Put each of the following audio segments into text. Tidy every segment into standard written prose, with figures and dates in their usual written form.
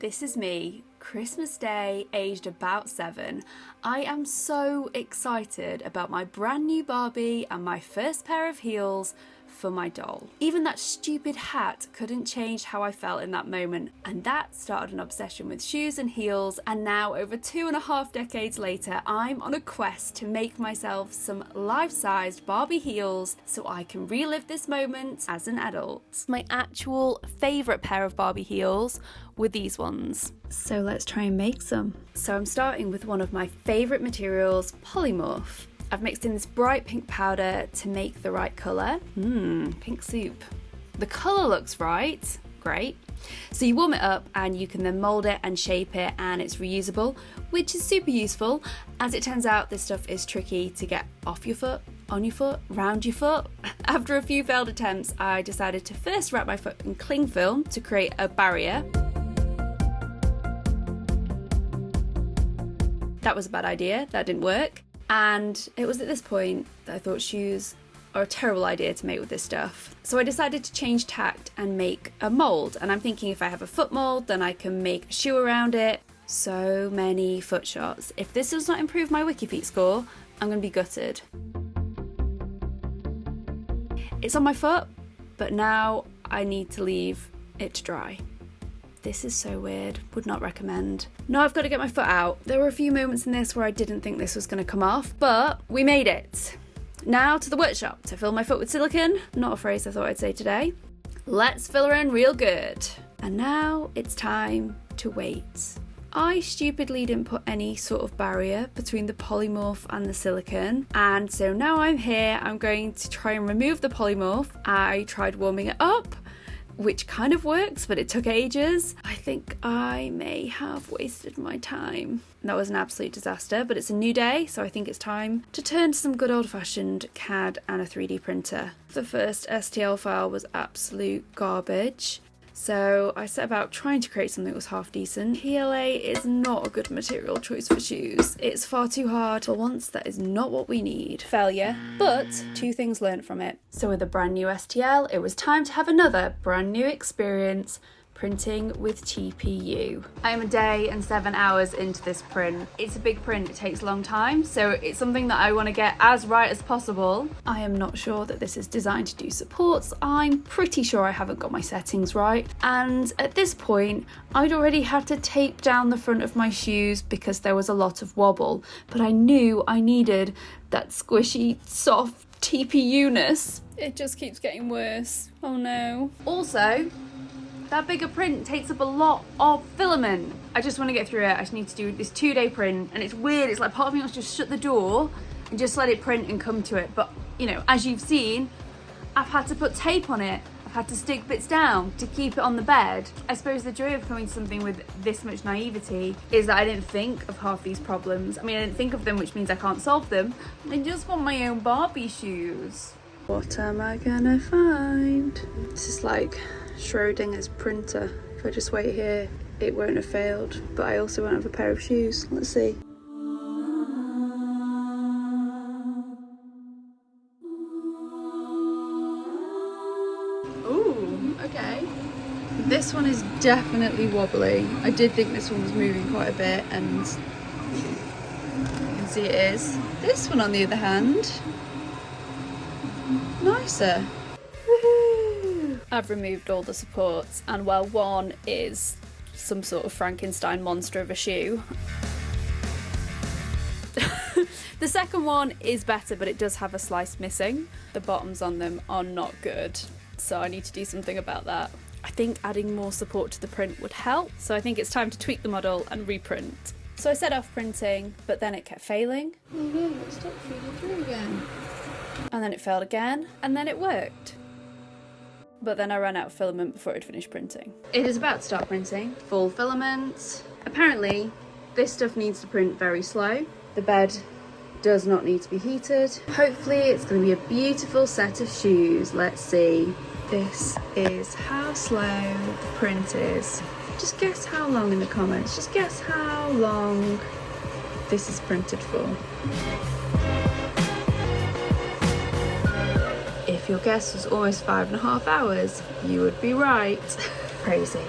This is me, Christmas Day, aged about 7. I am so excited about my brand new Barbie and my first pair of heels for my doll. Even that stupid hat couldn't change how I felt in that moment, and that started an obsession with shoes and heels, and now over 2.5 decades later, I'm on a quest to make myself some life-sized Barbie heels so I can relive this moment as an adult. My actual favourite pair of Barbie heels were these ones. So let's try and make some. So I'm starting with one of my favourite materials, polymorph. I've mixed in this bright pink powder to make the right colour. Pink soup. The colour looks right, great. So you warm it up and you can then mould it and shape it, and it's reusable, which is super useful. As it turns out, this stuff is tricky to get off your foot, on your foot, round your foot. After a few failed attempts, I decided to first wrap my foot in cling film to create a barrier. That was a bad idea, that didn't work. And it was at this point that I thought shoes are a terrible idea to make with this stuff. So I decided to change tact and make a mould. And I'm thinking if I have a foot mould, then I can make a shoe around it. So many foot shots. If this does not improve my WikiFeet score, I'm gonna be gutted. It's on my foot, but now I need to leave it to dry. This is so weird, would not recommend. Now I've got to get my foot out. There were a few moments in this where I didn't think this was going to come off, but we made it. Now to the workshop to fill my foot with silicone. Not a phrase I thought I'd say today. Let's fill her in real good. And now it's time to wait. I stupidly didn't put any sort of barrier between the polymorph and the silicone, and so now I'm here. I'm going to try and remove the polymorph. I tried warming it up, which kind of works, but it took ages. I think I may have wasted my time. That was an absolute disaster, but it's a new day, so I think it's time to turn to some good old-fashioned CAD and a 3D printer. The first STL file was absolute garbage, so I set about trying to create something that was half decent. PLA is not a good material choice for shoes. It's far too hard. For once, that is not what we need. Failure, but 2 things learned from it. So with a brand new STL, it was time to have another brand new experience, printing with TPU. I am a day and 7 hours into this print. It's a big print, it takes a long time, so it's something that I want to get as right as possible. I am not sure that this is designed to do supports. I'm pretty sure I haven't got my settings right. And at this point, I'd already had to tape down the front of my shoes because there was a lot of wobble, but I knew I needed that squishy, soft TPU-ness. It just keeps getting worse. Oh no. Also, that bigger print takes up a lot of filament. I just want to get through it. I just need to do this 2-day print, and it's weird. It's like part of me wants to just shut the door and just let it print and come to it. But, you know, as you've seen, I've had to put tape on it. I've had to stick bits down to keep it on the bed. I suppose the joy of coming to something with this much naivety is that I didn't think of half these problems. I mean, I didn't think of them, which means I can't solve them. I just want my own Barbie shoes. What am I gonna find? This is like Schrodinger's printer. If I just wait here, it won't have failed, but I also won't have a pair of shoes. Let's see. Ooh, okay. This one is definitely wobbly. I did think this one was moving quite a bit, and you can see it is. This one, on the other hand, nicer. I've removed all the supports, and while one is some sort of Frankenstein monster of a shoe, the second one is better, but it does have a slice missing. The bottoms on them are not good, so I need to do something about that. I think adding more support to the print would help, so I think it's time to tweak the model and reprint. So I set off printing, but then it kept failing. Oh no, it stopped feeding through again. And then it failed again, and then it worked. But then I ran out of filament before I'd finished printing. It is about to start printing. Full filament. Apparently, this stuff needs to print very slow. The bed does not need to be heated. Hopefully, it's going to be a beautiful set of shoes. Let's see. This is how slow the print is. Just guess how long in the comments. Just guess how long this is printed for. If your guess was almost 5.5 hours, you would be right. Crazy.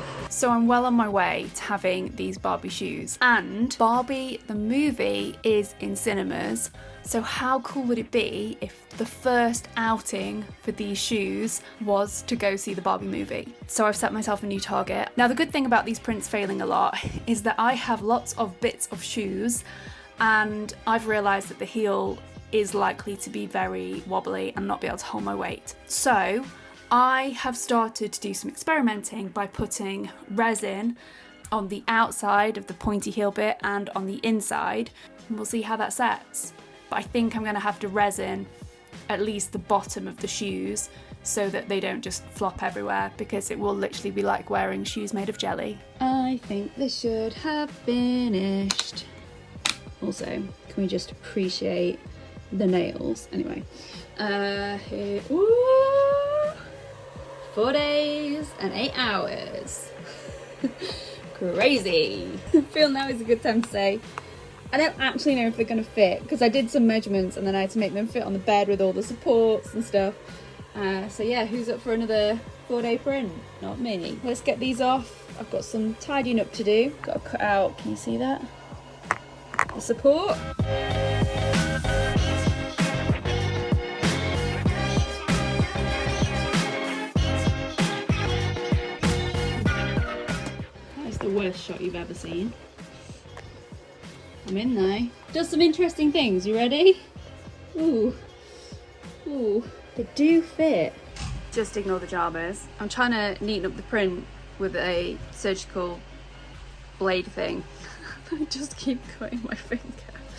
So I'm well on my way to having these Barbie shoes. And Barbie, the movie, is in cinemas. So how cool would it be if the first outing for these shoes was to go see the Barbie movie? So I've set myself a new target. Now the good thing about these prints failing a lot is that I have lots of bits of shoes, and I've realised that the heel is likely to be very wobbly and not be able to hold my weight. So I have started to do some experimenting by putting resin on the outside of the pointy heel bit and on the inside, and we'll see how that sets. But I think I'm going to have to resin at least the bottom of the shoes so that they don't just flop everywhere, because it will literally be like wearing shoes made of jelly. I think this should have finished. Also, can we just appreciate the nails? Anyway, here, ooh, 4 days and 8 hours. Crazy. I feel now is a good time to say I don't actually know if they're going to fit, because I did some measurements and then I had to make them fit on the bed with all the supports and stuff. So yeah, who's up for another 4-day print? Not me. Let's get these off. I've got some tidying up to do. Got to cut out, can you see that? The support. That is the worst shot you've ever seen. I'm in there. Does some interesting things. You ready? Ooh. Ooh. They do fit. Just ignore the jabbers. I'm trying to neaten up the print with a surgical blade thing. I just keep cutting my finger.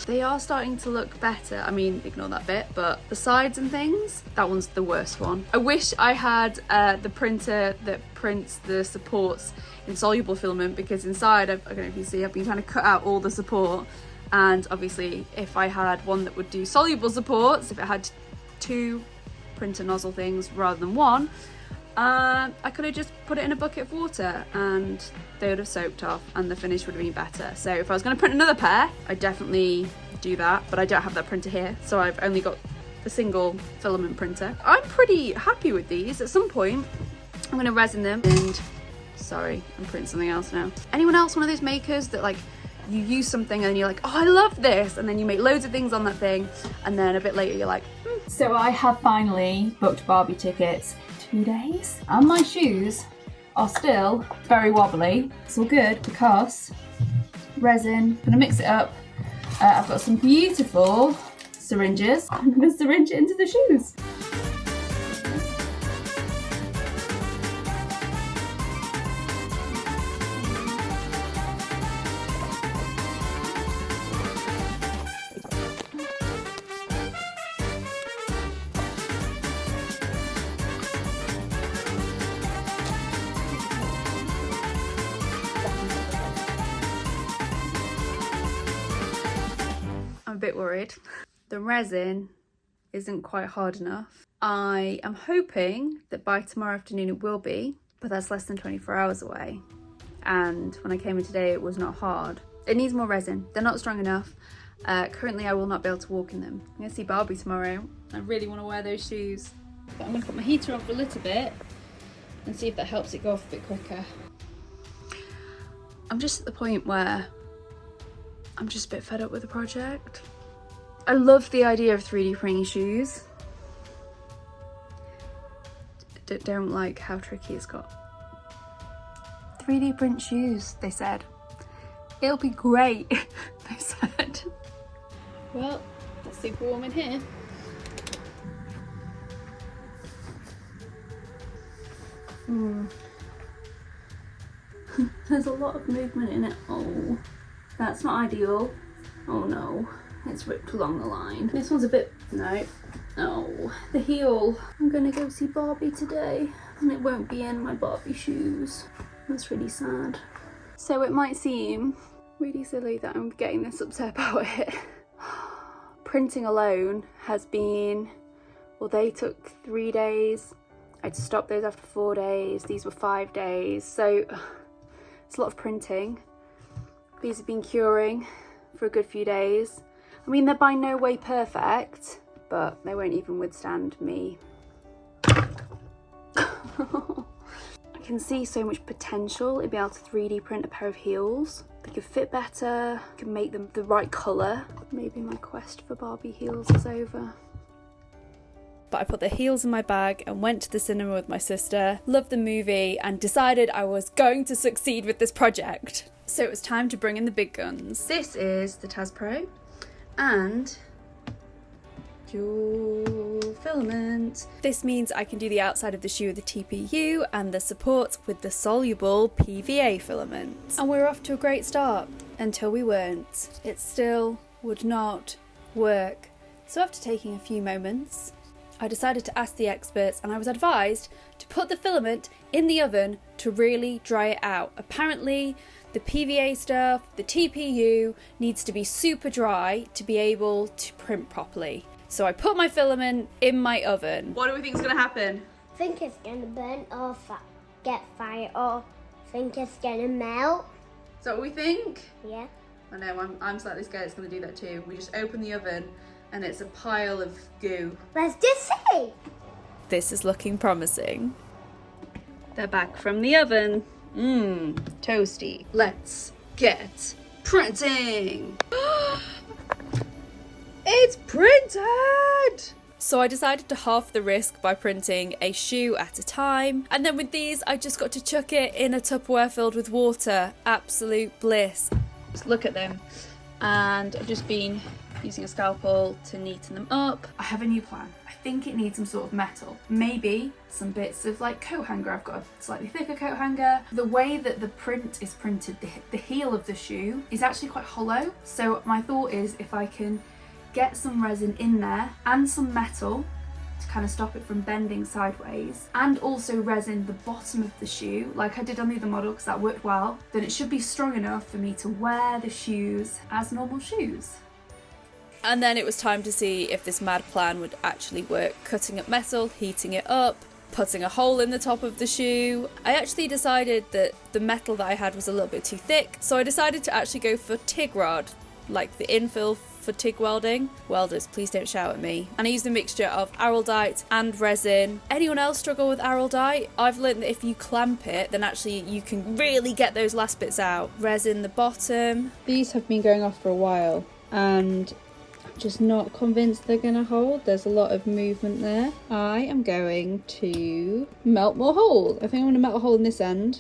They are starting to look better. I mean, ignore that bit, but the sides and things, that one's the worst one. I wish I had the printer that prints the supports in soluble filament, because inside, I don't know if you see, I've been trying to cut out all the support, and obviously if I had one that would do soluble supports, if it had 2 printer nozzle things rather than 1, I could have just put it in a bucket of water and they would have soaked off and the finish would have been better. So if I was going to print another pair, I'd definitely do that, but I don't have that printer here, so I've only got the single filament printer. I'm pretty happy with these. At some point I'm going to resin them, and sorry, I'm printing something else now. Anyone else one of those makers that like you use something and you're like, oh, I love this, and then you make loads of things on that thing and then a bit later you're like, So I have finally booked Barbie tickets. 2 days, and my shoes are still very wobbly. It's all good because resin. Gonna mix it up. I've got some beautiful syringes. I'm gonna syringe it into the shoes. I'm a bit worried. The resin isn't quite hard enough. I am hoping that by tomorrow afternoon it will be, but that's less than 24 hours away. And when I came in today, it was not hard. It needs more resin. They're not strong enough. Currently, I will not be able to walk in them. I'm gonna see Barbie tomorrow. I really want to wear those shoes. But I'm gonna put my heater on for a little bit and see if that helps it go off a bit quicker. I'm just at the point where I'm just a bit fed up with the project. I love the idea of 3D printing shoes. Don't like how tricky it's got. 3D print shoes, they said. It'll be great, they said. Well, it's super warm in here. There's a lot of movement in it. Oh, that's not ideal. Oh no, it's ripped along the line. This one's a bit, no. Oh, the heel. I'm gonna go see Barbie today and it won't be in my Barbie shoes. That's really sad. So it might seem really silly that I'm getting this upset about it. Printing alone has been, well, they took 3 days. I had to stop those after 4 days. These were 5 days. So it's a lot of printing. These have been curing for a good few days. I mean, they're by no way perfect, but they won't even withstand me. I can see so much potential in being able to 3D print a pair of heels. They could fit better, could make them the right colour. Maybe my quest for Barbie heels is over. But I put the heels in my bag and went to the cinema with my sister, loved the movie, and decided I was going to succeed with this project. So it was time to bring in the big guns. This is the Taz Pro and dual filament. This means I can do the outside of the shoe with the TPU and the supports with the soluble PVA filament. And we're off to a great start until we weren't. It still would not work. So after taking a few moments, I decided to ask the experts, and I was advised to put the filament in the oven to really dry it out. Apparently, the PVA stuff, the TPU, needs to be super dry to be able to print properly. So I put my filament in my oven. What do we think is going to happen? I think it's going to burn or get fire, or I think it's going to melt. Is that what we think? Yeah. I know, I'm slightly scared it's going to do that too. We just open the oven and it's a pile of goo. Let's just see. This is looking promising. They're back from the oven. Mmm, toasty. Let's get printing. It's printed! So I decided to half the risk by printing a shoe at a time. And then with these, I just got to chuck it in a Tupperware filled with water. Absolute bliss. Just look at them. And I've just been using a scalpel to neaten them up. I have a new plan. I think it needs some sort of metal. Maybe some bits of like coat hanger. I've got a slightly thicker coat hanger. The way that the print is printed, the heel of the shoe is actually quite hollow. So my thought is if I can get some resin in there and some metal to kind of stop it from bending sideways, and also resin the bottom of the shoe like I did on the other model because that worked well, then it should be strong enough for me to wear the shoes as normal shoes. And then it was time to see if this mad plan would actually work. Cutting up metal, heating it up, putting a hole in the top of the shoe. I actually decided that the metal that I had was a little bit too thick, so I decided to actually go for TIG rod, like the infill for TIG welding. Welders, please don't shout at me. And I used a mixture of araldite and resin. Anyone else struggle with araldite? I've learned that if you clamp it, then actually you can really get those last bits out. Resin the bottom. These have been going off for a while and I'm just not convinced they're gonna hold. There's a lot of movement there. I am going to melt more holes. I think I'm gonna melt a hole in this end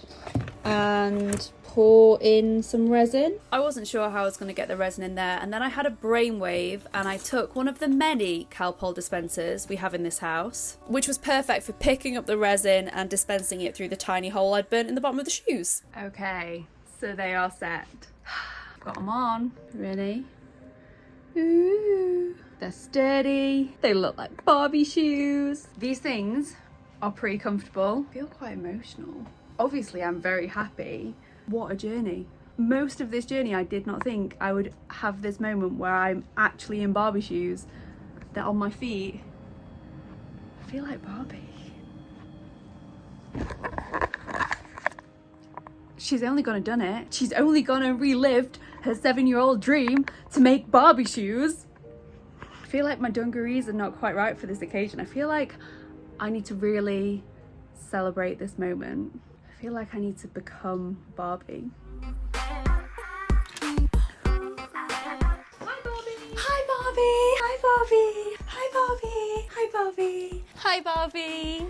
and pour in some resin. I wasn't sure how I was going to get the resin in there, and then I had a brainwave and I took one of the many Calpol dispensers we have in this house, which was perfect for picking up the resin and dispensing it through the tiny hole I'd burnt in the bottom of the shoes. Okay, so they are set. Got them on. Ready? Ooh, they're sturdy. They look like Barbie shoes. These things are pretty comfortable. I feel quite emotional. Obviously, I'm very happy. What a journey. Most of this journey, I did not think I would have this moment where I'm actually in Barbie shoes. They're on my feet. I feel like Barbie. She's only gone and done it. She's only gone and relived her 7-year-old dream to make Barbie shoes. I feel like my dungarees are not quite right for this occasion. I feel like I need to really celebrate this moment. I feel like I need to become Barbie. Hi Barbie! Hi Barbie! Hi Barbie! Hi Barbie! Hi Barbie! Hi Barbie!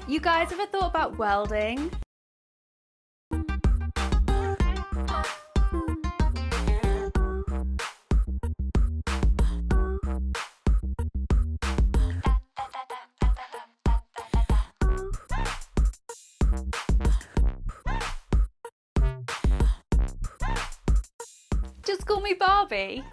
You guys ever thought about welding? Just call me Barbie.